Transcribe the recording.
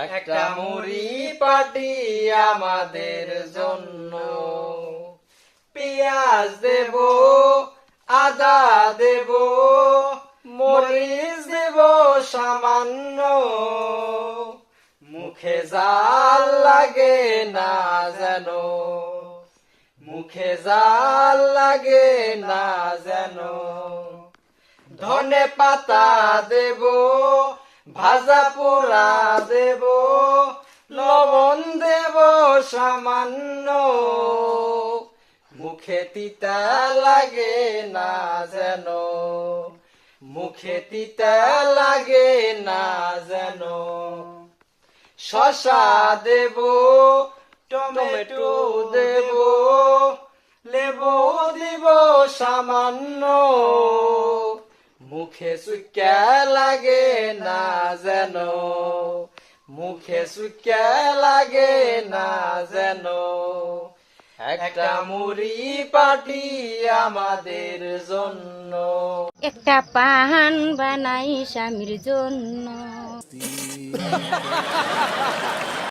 একটা মুড়ি পাটি আমাদের জন্য। পেঁয়াজ দেব, আদা দেব, মরিচ দেব সামান্য, মুখে জাল লাগে না যেন, মুখে জাল লাগে না যেন। ধনে পাতা দেব, ভাজা পোড়া দেব, লবণ দেব সামান্য, মুখে তিতা লাগে না যেন, মুখে তিতা লাগে না যেন। শসা দেব, টমেটো দেব, লেবু দিব সামান্য, মুখে সুক্কা লাগে না যেন, মুখে সুক্কা লাগে না যেন। একটা মুড়ি পাটি আমাদের জন্য। একটা পান বানাই স্বামীর জন্য।